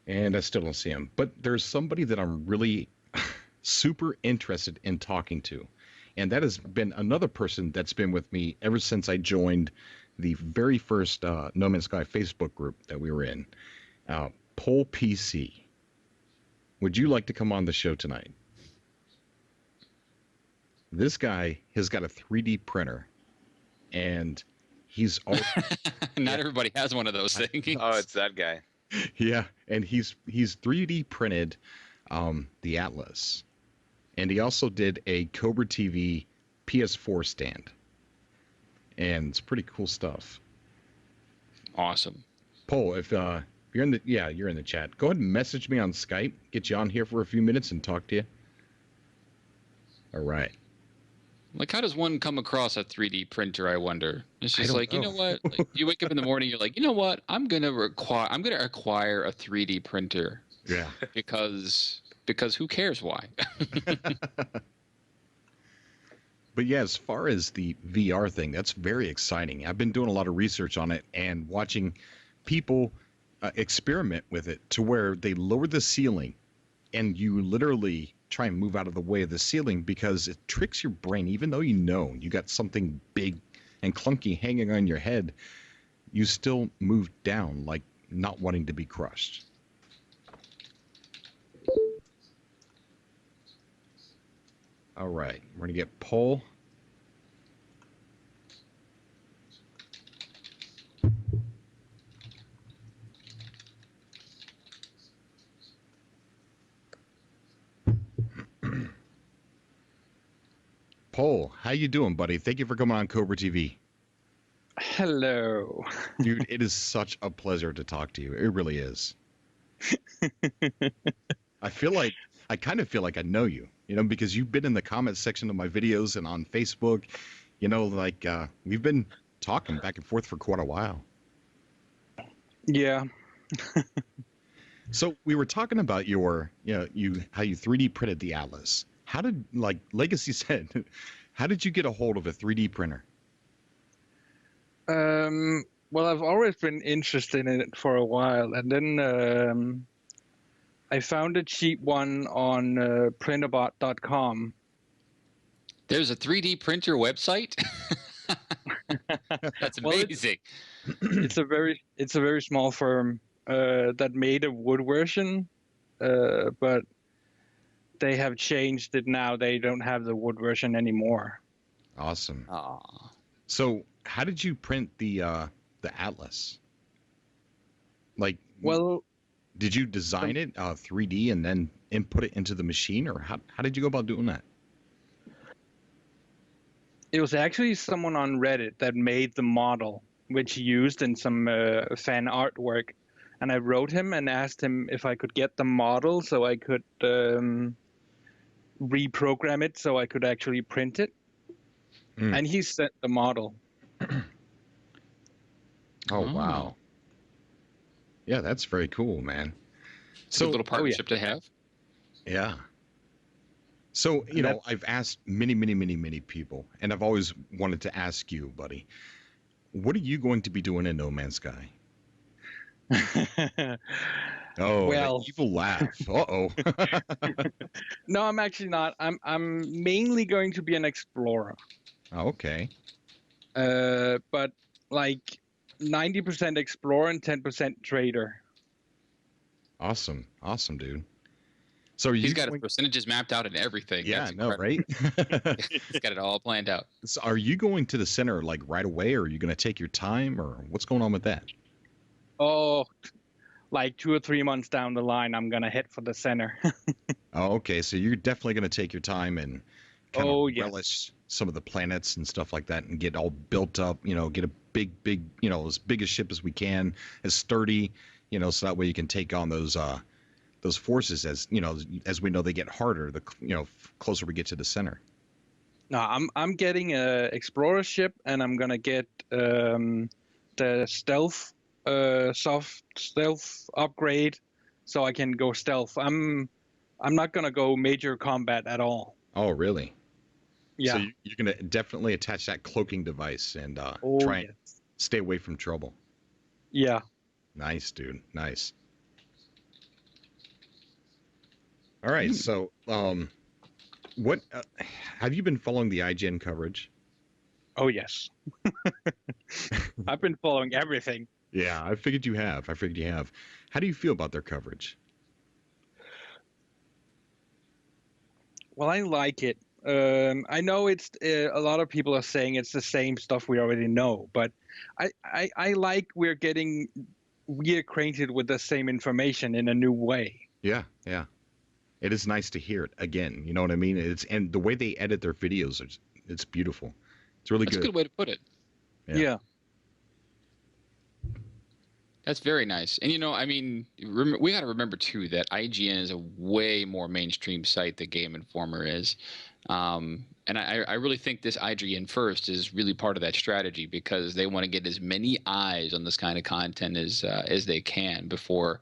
And I still don't see him. But there's somebody that I'm really super interested in talking to. And that has been another person that's been with me ever since I joined the very first No Man's Sky Facebook group that we were in. Poulpc. Would you like to come on the show tonight? This guy has got a 3D printer. And he's all... Not everybody has one of those things. Oh, it's that guy. Yeah, and he's 3D printed the Atlas, and he also did a Cobra TV PS4 stand, and it's pretty cool stuff. Awesome. Paul, if you're in the chat. Go ahead and message me on Skype. Get you on here for a few minutes and talk to you. All right. Like, how does one come across a 3D printer, I wonder? It's just like, you know what? Like, you wake up in the morning, you're like, you know what? I'm gonna acquire a 3D printer. Yeah. Because who cares why? But yeah, as far as the VR thing, that's very exciting. I've been doing a lot of research on it and watching people experiment with it to where they lower the ceiling and you literally try and move out of the way of the ceiling because it tricks your brain. Even though you got something big and clunky hanging on your head, you still move down like not wanting to be crushed. All right, we're going to get Paul. Paul, how you doing, buddy? Thank you for coming on Cobra TV. Hello. Dude, it is such a pleasure to talk to you. It really is. I kind of feel like I know you, because you've been in the comments section of my videos and on Facebook. We've been talking back and forth for quite a while. Yeah. So we were talking about how you 3D printed the Atlas. How did, like Legacy said, how did you get a hold of a 3D printer? Well, I've always been interested in it for a while, and then I found a cheap one on printabot.com. There's a 3D printer website? That's amazing. Well, it's a very small firm that made a wood version, but they have changed it now. They don't have the wood version anymore. Awesome. Aww. So, how did you print the Atlas? Like, well, did you design it 3D and then input it into the machine, or how did you go about doing that? It was actually someone on Reddit that made the model, which he used in some fan artwork. And I wrote him and asked him if I could get the model so I could reprogram it so I could actually print it. And he sent the model. Oh, wow. Yeah, that's very cool, man. It's a good little partnership to have. Yeah. So, I've asked many, many, many, many people, and I've always wanted to ask you, buddy, what are you going to be doing in No Man's Sky? Oh, well, the evil laugh. Uh-oh. No, I'm actually not. I'm mainly going to be an explorer. Oh, okay. But like 90% explorer and 10% trader. Awesome, dude. So he's got his percentages mapped out and everything. Yeah, no, right? He's got it all planned out. So are you going to the center like right away, or are you going to take your time, or what's going on with that? Oh, like 2 or 3 months down the line, I'm going to head for the center. Oh, okay. So you're definitely going to take your time and kind of relish some of the planets and stuff like that and get all built up, get a big, as big a ship as we can, as sturdy, so that way you can take on those forces as we know they get harder, the closer we get to the center. No, I'm getting a explorer ship, and I'm going to get the stealth soft stealth upgrade so I can go stealth. I'm not going to go major combat at all. Oh, really? Yeah. So you're going to definitely attach that cloaking device and try and stay away from trouble. Yeah. Nice, dude. Nice. All right. So, what have you been following the IGN coverage? Oh yes, I've been following everything. Yeah, I figured you have. How do you feel about their coverage? Well, I like it. I know it's a lot of people are saying it's the same stuff we already know, but I like we're getting reacquainted with the same information in a new way. Yeah, yeah. It is nice to hear it again. You know what I mean? And the way they edit their videos, it's beautiful. It's really That's good. a good way to put it. Yeah. That's very nice. And, I mean, we got to remember, too, that IGN is a way more mainstream site than Game Informer is. And I really think this IGN First is really part of that strategy because they want to get as many eyes on this kind of content as they can before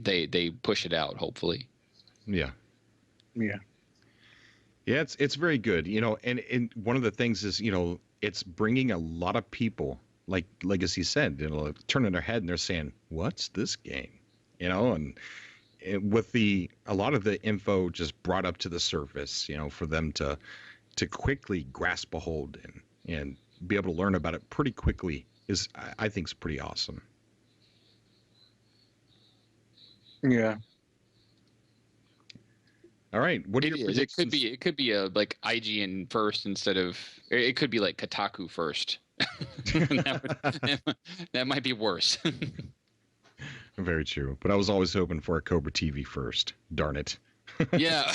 they push it out, hopefully. Yeah. Yeah. Yeah, it's very good. And one of the things is, it's bringing a lot of people, like Legacy said, turning their head and they're saying, "What's this game?" And with a lot of the info just brought up to the surface, for them to quickly grasp a hold and be able to learn about it pretty quickly is, I think, is pretty awesome. Yeah. All right, what are your predictions? It could be a like IGN First instead of it could be like Kotaku First. that might be worse. Very true. But I was always hoping for a Cobra TV First. Darn it. Yeah.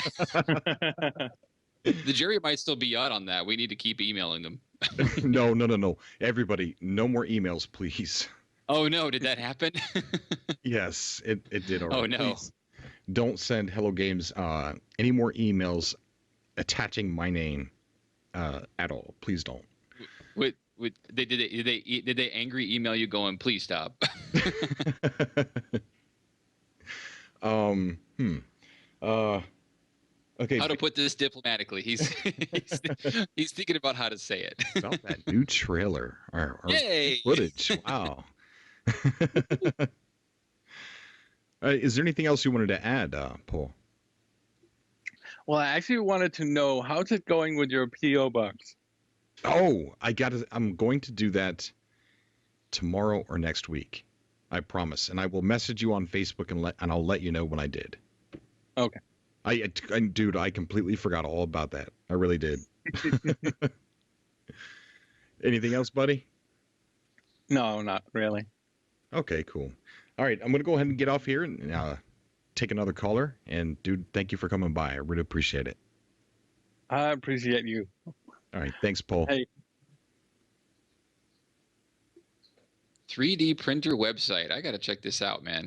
The jury might still be out on that. We need to keep emailing them. No. Everybody, no more emails, please. Oh, no. Did that happen? Yes, it did already. Oh, no. Please don't send Hello Games any more emails attaching my name at all. Please don't. Did they angry email you going, please stop? Okay. How to put this diplomatically? He's thinking about how to say it. About that new trailer or Yay! Footage. Wow. Is there anything else you wanted to add, Paul? Well, I actually wanted to know how's it going with your PO box. Oh, I'm going to do that tomorrow or next week. I promise, and I will message you on Facebook and I'll let you know when I did. Okay. Dude, I completely forgot all about that. I really did. Anything else, buddy? No, not really. Okay, cool. All right, I'm going to go ahead and get off here and take another caller. And, dude, thank you for coming by. I really appreciate it. I appreciate you. All right, thanks, Paul. Hey. 3D printer website. I got to check this out, man.